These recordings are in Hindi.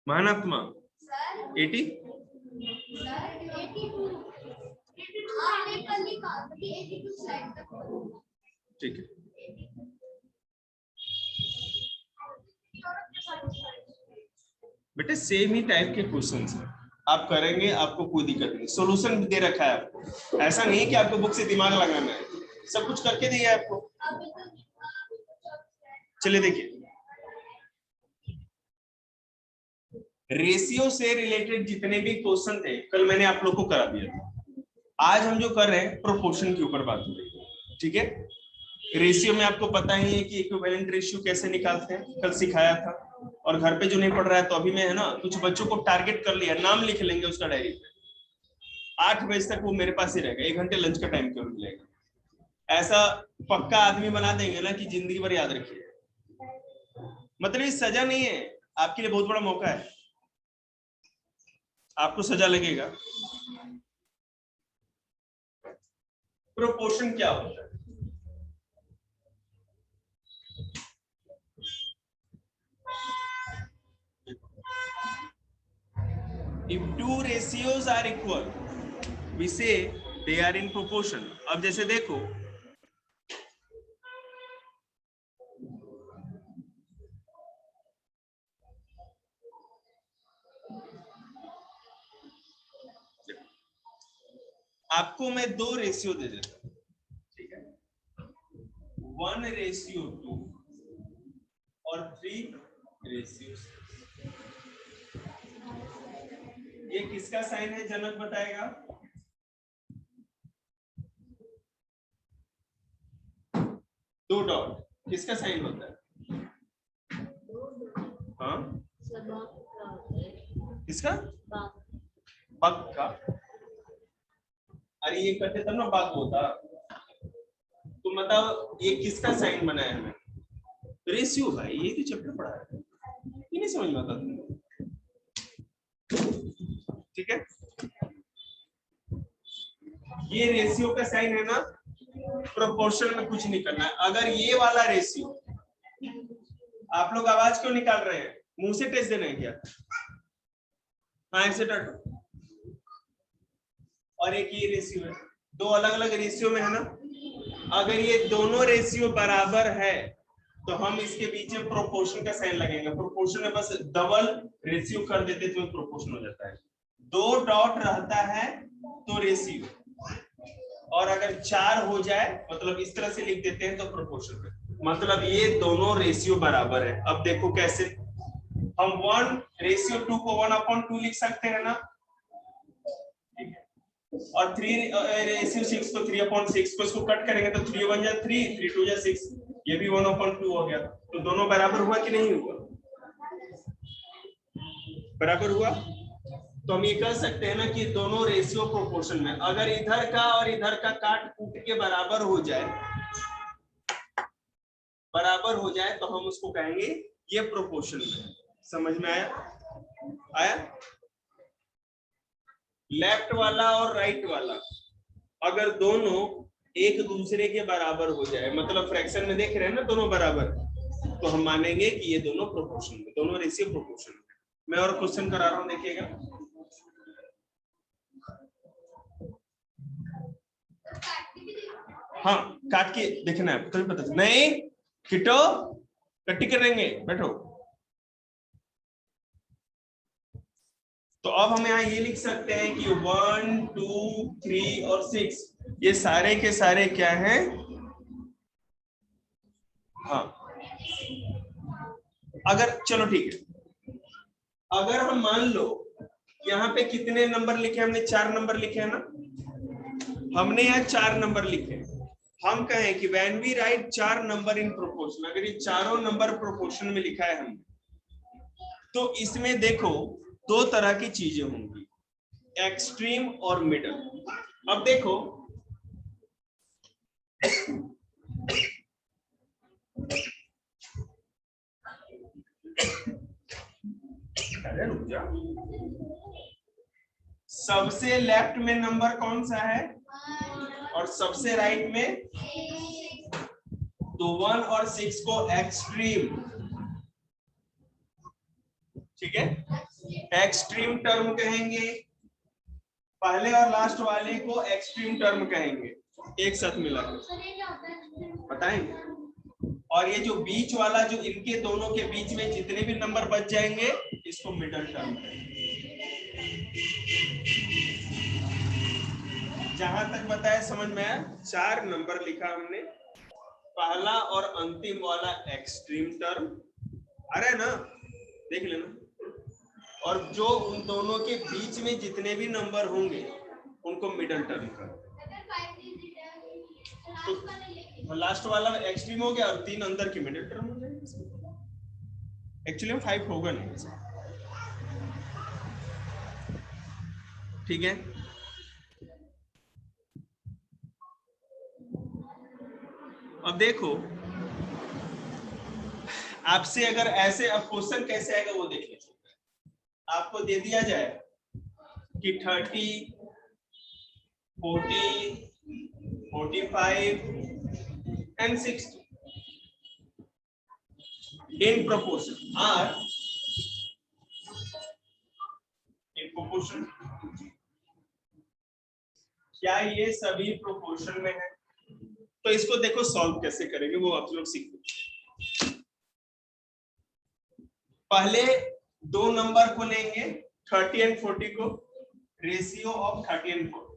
महानात्मा 80 ठीक है। बेटे सेम ही टाइप के क्वेश्चंस हैं, आप करेंगे, आपको कोई दिक्कत नहीं। सॉल्यूशन दे रखा है आपको, ऐसा नहीं कि आपको बुक से दिमाग लगाना है, सब कुछ करके दिया है आपको। चलिए देखिए, रेशियो से रिलेटेड जितने भी क्वेश्चन थे कल मैंने आप लोग को करा दिया था। आज हम जो कर रहे हैं प्रोपोर्शन के ऊपर बात हो रही है, ठीक है। रेशियो में आपको पता ही है कि इक्विवेलेंट रेशियो कैसे निकालते हैं, कल सिखाया था। और घर पे जो नहीं पढ़ रहा है तो अभी मैं है ना कुछ बच्चों को टारगेट कर लिया, नाम लिख लेंगे उसका डायरी पे। 8 बजे तक वो मेरे पास ही रहेगा, 1 घंटे लंच का टाइम क्यों मिलेगा। ऐसा पक्का आदमी बना देंगे ना कि जिंदगी भर याद रखिए। मतलब ये सजा नहीं है, आपके लिए बहुत बड़ा मौका है, आपको सजा लगेगा। प्रोपोर्शन क्या होता है? If two ratios are equal, we say they are in proportion. अब जैसे देखो, आपको मैं 2 रेशियो दे देता हूं, ठीक है, 1:2 और 3:6। ये किसका साइन है जनक बताएगा? दो डॉट किसका साइन होता है? हाँ किसका? बग का। अरे ये करते तब ना बाग होता। तो बताओ ये किसका साइन बनाया है? रेशियो भाई, ये तो चैप्टर पढ़ा है, ये नहीं समझ में आता तुमको, ठीक है। ये रेशियो का साइन है ना, प्रोपोर्शन में कुछ नहीं करना है। अगर ये वाला रेशियो, आप लोग आवाज क्यों निकाल रहे हैं? मुंह से टेस्ट देना है क्या? हाँ ऐसे टटो। और एक ये रेशियो है, दो अलग अलग रेशियो में है ना। अगर ये दोनों रेशियो बराबर है तो हम इसके बीच में प्रोपोर्शन का साइन लगेगा। प्रोपोर्शन में बस डबल रेशियो कर देते तो प्रोपोर्शन हो जाता है। 2 डॉट रहता है तो रेशियो, और अगर 4 हो जाए मतलब इस तरह से लिख देते हैं तो प्रोपोर्शन। मतलब ये दोनों रेशियो बराबर है। अब देखो कैसे, हम 1:2 को 1/2 लिख सकते हैं ना, और 3:6 को 3/6 को इसको कट करेंगे तो 3 बन जाए 3, 3 2 जा 6, ये भी 1/2 हो गया। तो दोनों बराबर हुआ कि नहीं हुआ? बराबर हुआ। तो हम ये कह सकते हैं ना कि दोनों रेशियो प्रोपोर्शन में। अगर इधर का और इधर का काट कूट के बराबर हो जाए, तो हम उसको कहेंगे ये प्रोपोर्शन में। समझ में आया? आया? लेफ्ट वाला और राइट वाला अगर दोनों एक दूसरे के बराबर हो जाए, मतलब फ्रैक्शन में देख रहे हैं ना दोनों बराबर, तो हम मानेंगे कि ये दोनों प्रोपोर्शन में, दोनों रेशियो प्रोपोर्शन में। मैं और क्वेश्चन करा रहा हूं, देखिएगा। हाँ काट के देखना है तो पता नहीं। किटो कट्टी करेंगे, बैठो। तो अब हम यहाँ ये लिख सकते हैं कि 1 2 3 और 6 ये सारे के सारे क्या हैं? हाँ अगर चलो ठीक है, अगर हम मान लो यहाँ पे कितने नंबर लिखे? हमने 4 नंबर लिखे हैं ना, हमने यहाँ 4 नंबर लिखे। हम कहें कि when we write 4 number in proportion, अगर ये चारों नंबर प्रोपोर्शन में लिखा है हमने, तो इसमें देखो 2 तरह की चीजें होंगी, एक्सट्रीम और मिडल। अब देखो सबसे लेफ्ट में नंबर कौन सा है और सबसे राइट में? तो 1 और 6 को एक्सट्रीम, ठीक है, एक्सट्रीम टर्म कहेंगे, पहले और लास्ट वाले को एक्सट्रीम टर्म कहेंगे, एक साथ मिलाकर बताएंगे। और ये जो बीच वाला, जो इनके दोनों के बीच में जितने भी नंबर बच जाएंगे, इसको मिडल टर्म कहेंगे। जहां तक बताया समझ में आया? 4 नंबर लिखा हमने, पहला और अंतिम वाला एक्सट्रीम टर्म, अरे ना देख लेना, और जो उन दोनों के बीच में जितने भी नंबर होंगे उनको मिडल टर्म कर। तो लास्ट वाला एक्सट्रीम हो गया और 3 अंदर की मिडल टर्म हो जाएंगे। एक्चुअली में 5 होगा नहीं, ठीक है। अब देखो आपसे अगर ऐसे, अब क्वेश्चन कैसे आएगा वो देख लीजिए। आपको दे दिया जाए कि 30, 40, 45 and 60 in proportion are in proportion, क्या ये सभी प्रोपोर्शन में है? तो इसको देखो सॉल्व कैसे करेंगे वो आप लोग सीखो। पहले 2 नंबर को लेंगे 30 and 40 को, रेशियो ऑफ 30 and 40,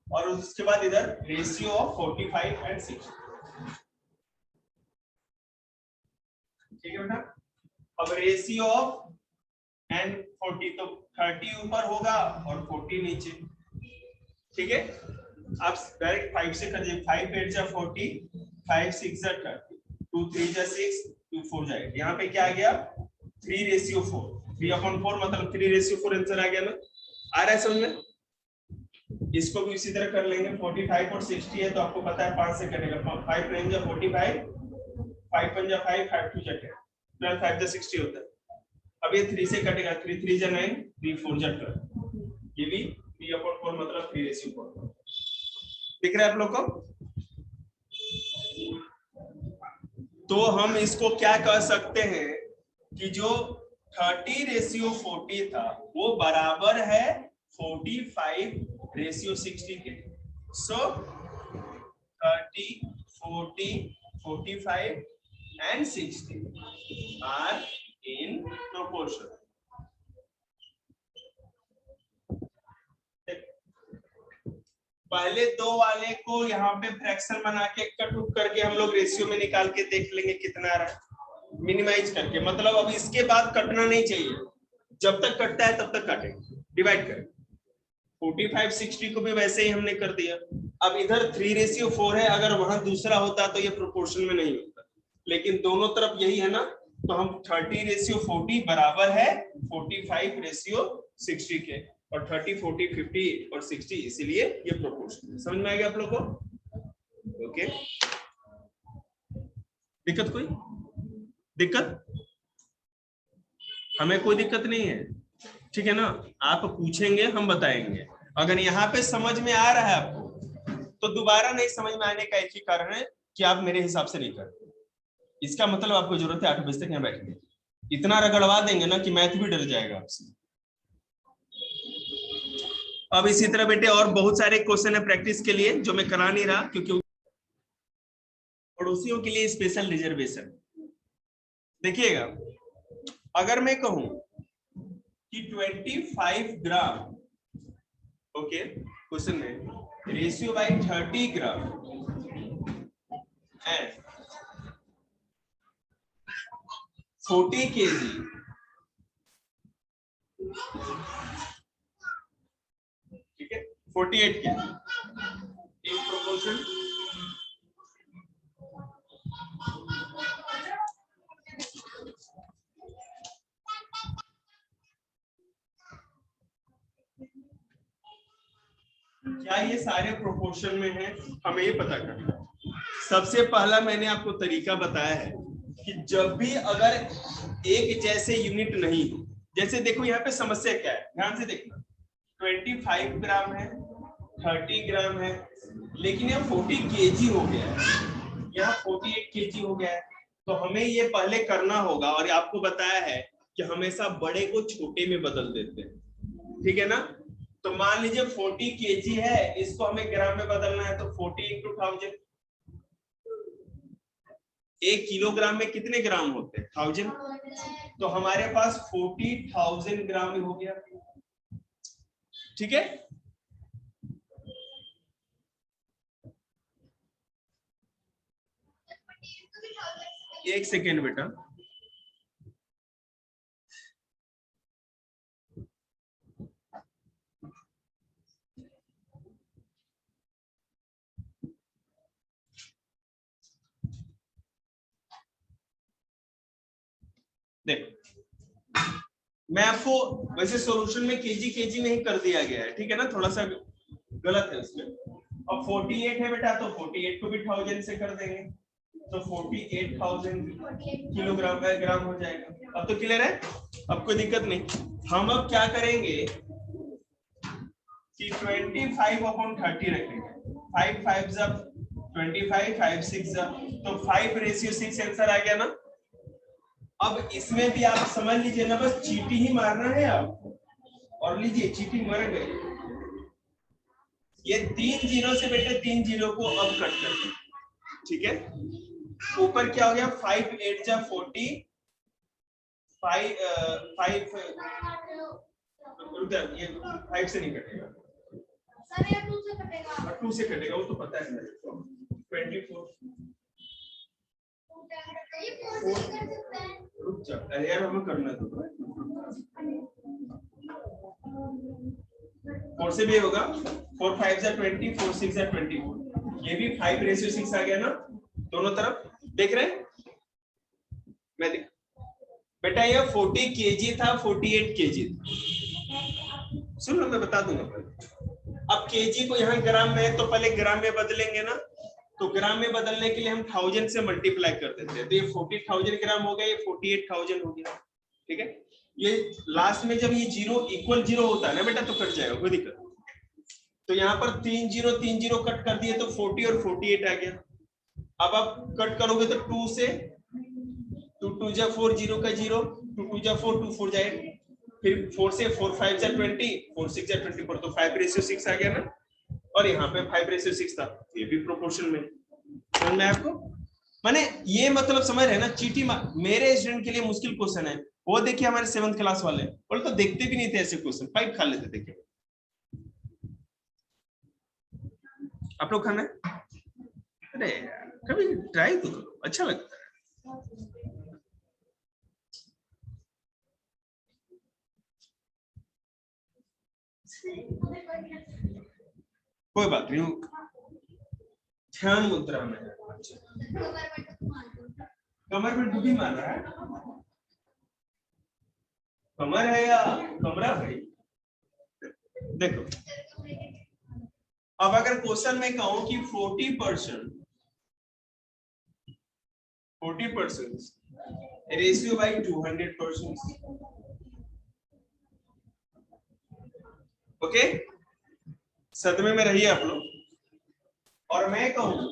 और उसके बाद इधर रेशियो ऑफ 45 and 60, ठीक है बेटा। अब रेशियो ऑफ एंड 40, तो 30 ऊपर होगा और 40 नीचे, ठीक है। आप डायरेक्ट 5 से कर दीजिए, 5 8 जा 40, 5 6 जा 30, 2 3 जा 6, 2 4 जाएगा। यहाँ पे क्या आ गया? 3:4, 3/4 मतलब 3:4 आंसर आ गया ना। आ रहा है समझ में? इसको भी इसी तरह कर लेंगे। 45 और 60 है तो आपको पता है 5 से कटेगा, 5 9 जा 45, 5 1 जा 5, 5 2 जा 10, 12 5 जा 60 होता है। अब ये 3 से कटेगा, 3 3 जा 9, 3 4 जा 12, ये भी 3/4 मतलब 3:4। दिख रहा है आप लोग को? तो हम इसको क्या कह सकते हैं कि जो 30:40 था वो बराबर है 45:60 के। सो 30, 40, 45 and 60 are in proportion. पहले 2 वाले को यहाँ पे फ्रैक्शन बना के कट उट करके हम लोग रेशियो में निकाल के देख लेंगे कितना आ रहा है, मिनिमाइज करके। मतलब अब इसके बाद कटना नहीं चाहिए, जब तक कटता है तब तक काटेंगे, डिवाइड करें। 45 60 को भी वैसे ही हमने कर दिया। अब इधर 3:4 है, अगर वहां दूसरा होता तो ये प्रोपोर्शन में नहीं होता, लेकिन दोनों तरफ यही है ना, तो हम 30:40 बराबर है 45:60 के, और 30 40 50 और 60, इसीलिए ये प्रोपोर्शन। समझ में आ गया आप लोग को? ओके, दिक्कत कोई? दिक्कत? हमें कोई दिक्कत नहीं है, ठीक है ना। आप पूछेंगे हम बताएंगे। अगर यहाँ पे समझ में आ रहा है आपको तो दोबारा नहीं समझ में आने का एक ही कारण है कि आप मेरे हिसाब से नहीं करते। इसका मतलब आपको जरूरत है 8 बजे तक यहाँ बैठने, इतना रगड़वा देंगे ना कि मैथ भी डर जाएगा आपसे। अब इसी तरह बेटे और बहुत सारे क्वेश्चन है प्रैक्टिस के लिए जो मैं करा नहीं रहा, क्योंकि पड़ोसियों के लिए स्पेशल रिजर्वेशन। देखिएगा, अगर मैं कहूं कि 25 ग्राम, ओके, क्वेश्चन में ratio by 30 gram and 40 kg, ठीक है, 48 kg इन प्रोपोर्शन। क्या ये सारे प्रोपोर्शन में है? हमें ये पता करना है। सबसे पहला मैंने आपको तरीका बताया है कि जब भी अगर एक जैसे यूनिट नहीं हो, जैसे देखो यहाँ पे समस्या क्या है, ध्यान से देखना। 25 ग्राम है, 30 ग्राम है, लेकिन यह 40 kg हो गया है। यहाँ 48 kg हो गया है। तो हमें ये पहले करना होगा, और आपको बताया है कि हमेशा बड़े को छोटे में बदल देते हैं, ठीक है ना। तो मान लीजिए 40 kg है, इसको हमें ग्राम में बदलना है, तो 40 × 1000। 1 किलोग्राम में कितने ग्राम होते हैं? 1000। तो हमारे पास 40,000 ग्राम हो गया, ठीक है। एक सेकेंड बेटा, देखो मैं आपको वैसे सॉल्यूशन में केजी में ही कर दिया गया है, ठीक है ना, थोड़ा सा गलत है उसमें। अब 48 है बेटा, तो 48 को भी 1000 से कर देंगे, तो 48,000 किलोग्राम ग्राम हो जाएगा। अब तो क्लियर है, अब कोई दिक्कत नहीं। हम अब क्या करेंगे कि 25/30 रखेंगे। 5 5 25, 5 6 तो 5:6 आंसर आ गया ना। अब इसमें भी आप समझ लीजिए ना, बस चीटी ही मारना है आपको, और लीजिए चीटी मर गई। ये 3 0 से बेटे 3 0 को अब कट कर दो, ठीक है। ऊपर क्या हो गया, 5 8 जा 40, 5 ये 5 से नहीं कटेगा सर, ये 2 से कटेगा, 2 से कटेगा, वो तो पता है मेरे को। 24 रुक जा यार, हमें करना तो 4 से भी होगा, 4 5 जा 20, 4 6 जा 24, ये भी 5:6 आ गया ना दोनों तरफ। देख रहे हैं, मैं देख बेटा ये 40 kg था, 48 kg सुन लो, मैं बता दूंगा पहले। अब kg को यहाँ ग्राम में है, तो पहले ग्राम में बदलेंगे ना, तो ग्राम में बदलने के लिए हम 1000 से मल्टीप्लाई कर देते हैं, तो ये 40,000 ग्राम हो गया, ये 48,000 हो गया, ठीक है। ये लास्ट में जब ये 0 = 0 होता है ना बेटा, तो कट जाएगा, कोई दिक्कत। तो यहाँ पर 3 0 कट कर दिए, तो 40 और 48 आ गया। अब आप कट करोगे तो 2 से 2 2 जा 4, 0 का 0, 2 2 जा 4, 2 4 जा 8, फिर 4 से 4 5 जा 20, 4 6 जा 24, तो 5:6 आ गया ना। और यहाँ पे 5:6 था, ये भी प्रोपोर्शन में। समझ में आपको, माने ये मतलब समझ रहे हैं ना, चीटी मेरे स्टूडेंट के लिए मुश्किल क्वेश्चन है। वो देखिए हमारे 7th क्लास वाले, बोले तो देखते भी नहीं थे ऐसे क्वेश्चन, फाइट खा लेते। देखिए आप लोग खाना है, अरे कभी ट्राई तो करो, अच्छा लगता है। कोई बात नहीं, ध्यान मुद्रा में है। कमर में डूबी मार रहा है, कमर है या कमरा भाई? देखो अब अगर क्वेश्चन में कहूं कि 40% रेशियो बाई 200%, ओके, सदमे में रहिए आप लोग। और मैं कहूं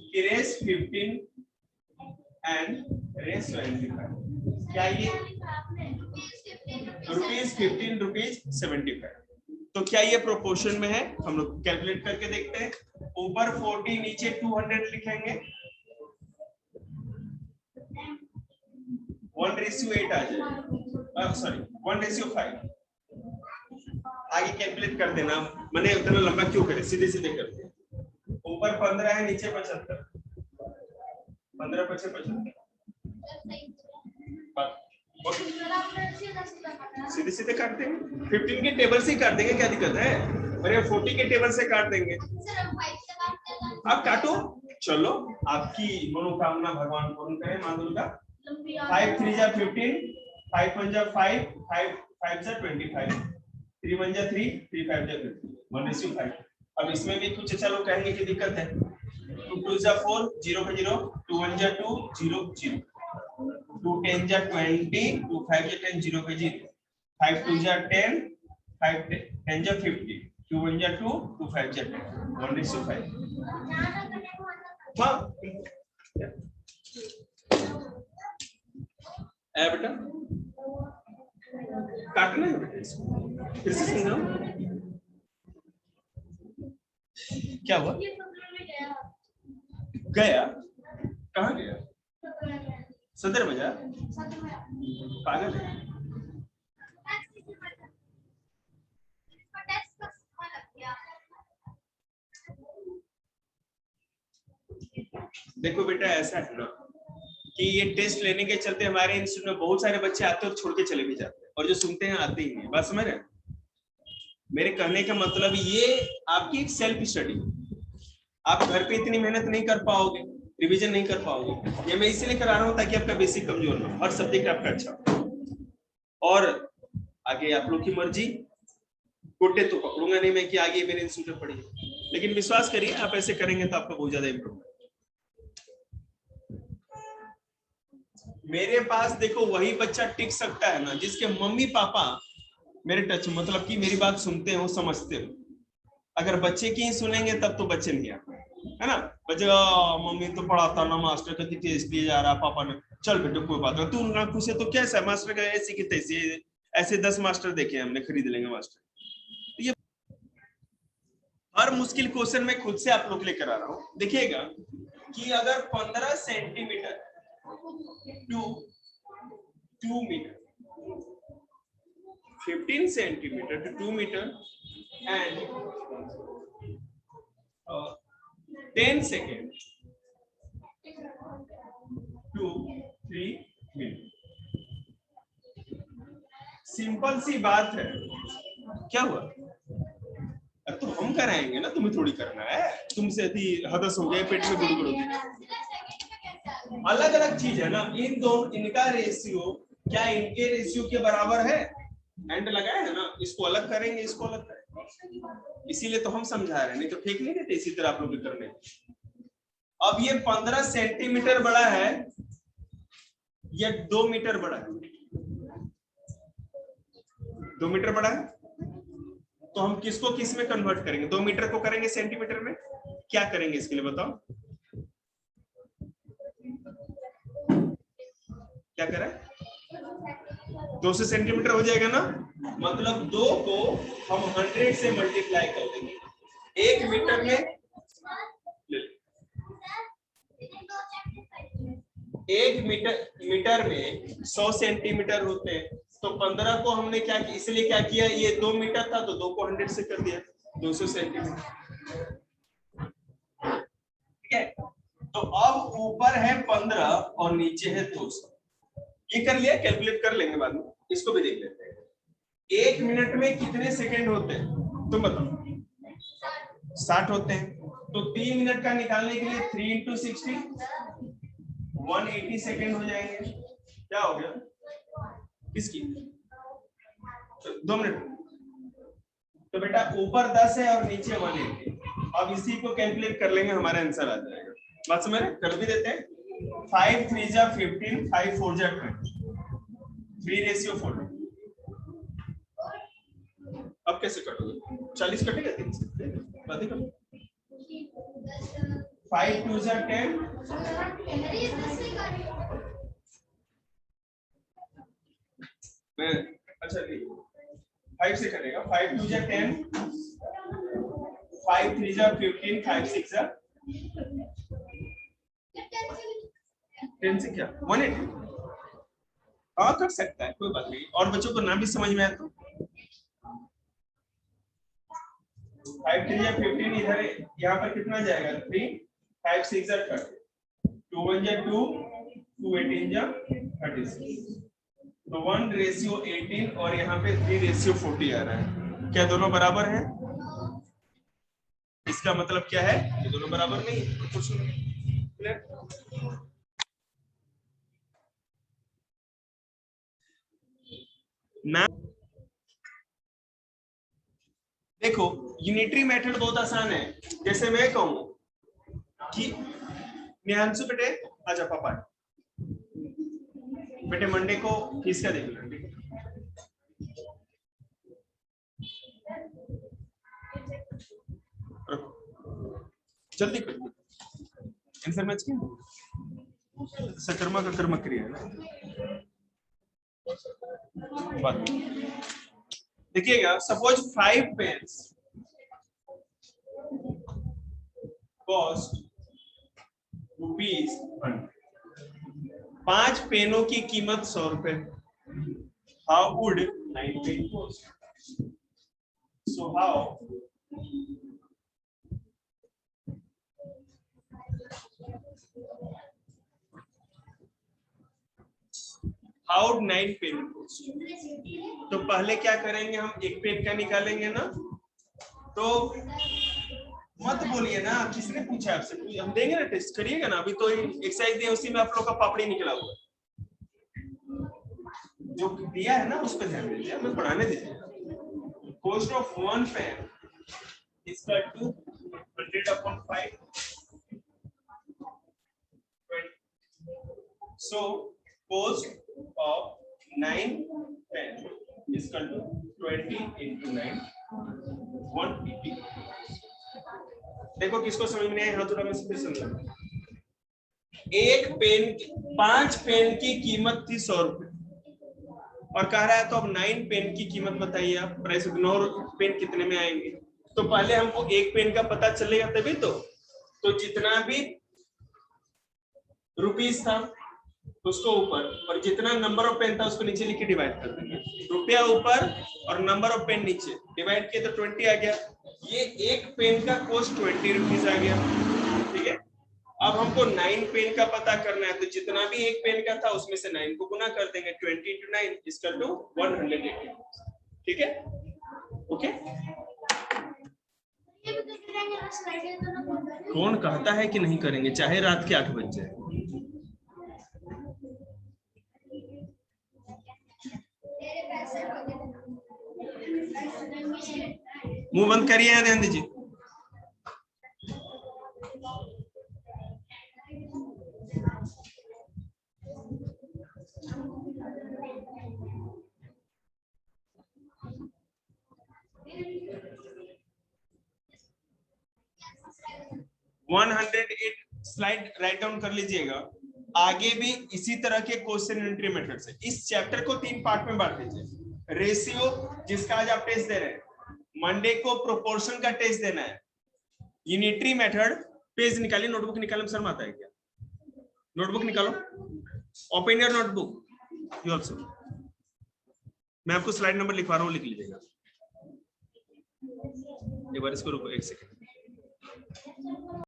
कि रेस 15 एंड रेस 25, क्या ये ₹15, ₹75, तो क्या ये प्रोपोर्शन में है? हम लोग कैलकुलेट करके देखते हैं। ऊपर 40, नीचे 200 लिखेंगे, 1:8 आ जाएगा, सॉरी 1:5। आगे कैलकुलेट कर देना, मैंने उतना लंबा क्यों करे, सीधे सीधे करते हैं। ऊपर 15 है, नीचे 75, 15 × 5 = 75। सीधे सीधे काटते हैं, 15 के टेबल से ही काट देंगे, क्या दिक्कत है? और ये 40 के टेबल से काट देंगे। आप काटो, चलो आपकी मनोकामना भगवान पूर्ण करे, मां दुर्गा। 5 3 जा 15, 5 1 जा 5, 5 5 जा 25, 3 1 जा 3, 3 5 जा 15, 1:5। अब इसमें भी कुछ अच्छा लोग कहेंगे कि दिक्कत है। 2 2 जा 4, 0 का 0, 2 1 जा 2, 0 0, 2 10 जा 20, 2 5 जा 10, 0 का 0, 5 2 जा 10, 5 10 जा 50, 2 1 जा 2, 2 5 जा 10, 1:5। हाँ है बेटा, काटना है बेटा इसको, फिर से समझाओ क्या हुआ। गया कहाँ गया? सदर बाजार। पागल है। देखो बेटा ऐसा है ना कि ये टेस्ट लेने के चलते हमारे इंस्टीट्यूट में बहुत सारे बच्चे आते हैं और छोड़ के चले भी जाते हैं, और जो सुनते हैं आते ही नहीं। बात समझ रहे हैं? मेरे कहने का मतलब ये आपकी एक सेल्फ स्टडी, आप घर पे इतनी मेहनत नहीं कर पाओगे, रिवीजन नहीं कर पाओगे। ये मैं इसलिए करा रहा हूँ ताकि आपका बेसिक कमजोर ना हो, हर सब्जेक्ट आपका अच्छा हो। और आगे आप लोग की मर्जी, गोटे तो पकड़ूंगा नहीं मैं कि आगे मेरे इंस्टीट्यूट में पढ़िए, लेकिन विश्वास करिए आप ऐसे करेंगे तो आपका बहुत ज्यादा इंप्रूवमेंट। मेरे पास देखो वही बच्चा टिक सकता है ना जिसके मम्मी पापा मेरे टच, मतलब कि मेरी बात सुनते हो, समझते हो। अगर बच्चे की ही सुनेंगे तब तो बच्चे नहीं आते, है ना। बच्चे मम्मी तो पढ़ाता ना, मास्टर का टेस्ट दिया जा रहा, पापा ने चल बेटे कोई बात नहीं, तू ना खुश है तो कैसा मास्टर का ऐसी की तैसी, ऐसे 10 मास्टर देखे हमने, खरीद लेंगे मास्टर। तो ये हर मुश्किल क्वेश्चन में खुद से आप लोग लेकर आ रहा हूँ। देखिएगा कि अगर 15 centimetre to 2 metre, 15 centimetre to 2 metre and 10 second to 3 minute. Simple सी बात है। क्या हुआ? तो हम कराएंगे ना, तुम्हें थोड़ी करना है। तुमसे यदि हदस हो गया, पेट में गुड़गुड़ हो गया, अलग अलग चीज है ना। इन दोनों, इनका रेशियो क्या इनके रेशियो के बराबर है? एंड लगाया है ना, इसको अलग करेंगे, इसको अलग करेंगे, इसीलिए तो हम समझा रहे हैं, नहीं तो फेंक नहीं देते इसी तरह आप लोग करने। अब ये 15 सेंटीमीटर बड़ा है या 2 मीटर बड़ा है? 2 मीटर बड़ा है, तो हम किसको किस में कन्वर्ट करेंगे? 2 मीटर को करेंगे सेंटीमीटर में। क्या करेंगे इसके लिए बताओ? क्या करें? 200 सेंटीमीटर हो जाएगा ना, मतलब 2 को हम 100 से मल्टीप्लाई कर देंगे। 1 मीटर में 1 मीटर में 100 सेंटीमीटर होते हैं, तो 15 को हमने क्या किया, इसलिए क्या किया, ये 2 मीटर था तो 2 को 100 से कर दिया, 200 सेंटीमीटर। ठीक है, तो अब ऊपर है 15 और नीचे है 200। ये कर लिया, कैलकुलेट कर लेंगे बाद में, इसको भी देख लेते हैं। 1 मिनट में कितने सेकंड होते हैं तुम बताओ? 60 होते हैं। तो 3 मिनट का निकालने के लिए 3 इंटू 60 180 सेकंड हो जाएंगे। क्या हो गया किसकी? 2 मिनट। तो बेटा ऊपर 10 है और नीचे 180। अब इसी को कैलकुलेट कर लेंगे, हमारा आंसर आ जाएगा। बात समझ रहे? कर भी देते हैं। 5 3 जा 15, 5 4 जा 20, 3 रेशियो 4। अब कैसे कटोगे? 40 कटेगा 3 से, बात ही करो। 5 2 जा 10, अच्छा 5 से कटेगा। 5 2 जा 10, 5 3 जा 15, 5 6 जा 10 से क्या 180। हाँ कर सकता है, कोई बात नहीं। और बच्चों को ना भी समझ में आए तो 5 3 जा 15 इधर है, यहाँ पर कितना जाएगा 3, 5 6 जा 30, 2 1 जा 2, 2 18 जा 36। तो 1 रेशियो 18 और यहाँ पे 3 रेशियो 40 आ रहा है। क्या दोनों बराबर हैं? इसका मतलब क्या है? ये दोनों बराबर नहीं है। ना देखो, यूनिटरी मेथड बहुत आसान है। जैसे मैं कहूं कि निहांशु बेटे आजा पापा, बेटे मंडे को फीस का देख लेंगे, जल्दी कर आंसर मैच किया। सकर्मा का कर्म क्रिया है ना। देखिएगा, सपोज 5 पेन्स कॉस्ट ₹100। 5 पेनों की कीमत 100 रुपए। How would 9 pen cost? So how 9 pen cost? तो पहले क्या करेंगे, हम एक पेन का निकालेंगे ना, तो मत बोलिए ना, किसने पूछा आपसे? हम देंगे ना, टेस्ट करिएगा ना। अभी तो एक्सरसाइज दिए, उसी में आप लोग का पापड़ी निकला हुआ है। जो दिया है ना उस पर ध्यान दीजिए, हमें पढ़ाने दीजिए। Cost of 1 pen is equal to 100/5। So cost of 9 pen is equal to 20 into 9, 180। देखो किसको समझ में आया, हाथ उठा, मैं फिर समझाऊंगा। एक पेन, 5 पेन की कीमत थी 100 रुपए और कह रहा है तो अब 9 पेन की कीमत बताइए आप, प्राइस इग्नोर, पेन कितने में आएंगे? तो पहले हमको एक पेन का पता चलेगा तभी तो जितना भी रुपीस था उसको ऊपर, और जितना नंबर ऑफ पेन था उसको नीचे लिख के डिवाइड कर देंगे। रुपया ऊपर और नंबर ऑफ पेन नीचे, डिवाइड किए तो 20 आ गया। ये एक पेन का कॉस्ट 20 रुपीस आ गया, ठीक है। अब हमको 9 पेन का पता करना है, तो जितना भी एक पेन का था उसमें से 9 को गुना कर देंगे। 20 into 9 is equal to 180, ठीक है। ओके, कौन कहता है कि नहीं करेंगे, चाहे रात के 8 बज जाए। मुंह बंद करिए या ध्यान दीजिए। स्लाइड राइट डाउन कर लीजिएगा। आगे भी इसी तरह के क्वेश्चन एंट्री मेथड से इस चैप्टर को 3 पार्ट में बांट लीजिए। रेशियो जिसका आज आप टेस्ट दे रहे हैं, मंडे को प्रोपोर्शन का टेस्ट देना है, यूनिटरी मेथड। पेज निकालिए, नोटबुक निकालने में शर्म आता है क्या? नोटबुक निकालो, open your notebook you also. मैं आपको स्लाइड नंबर लिखवा रहा हूँ, लिख लीजिएगा। एक बार इसको रुको, 1 सेकंड।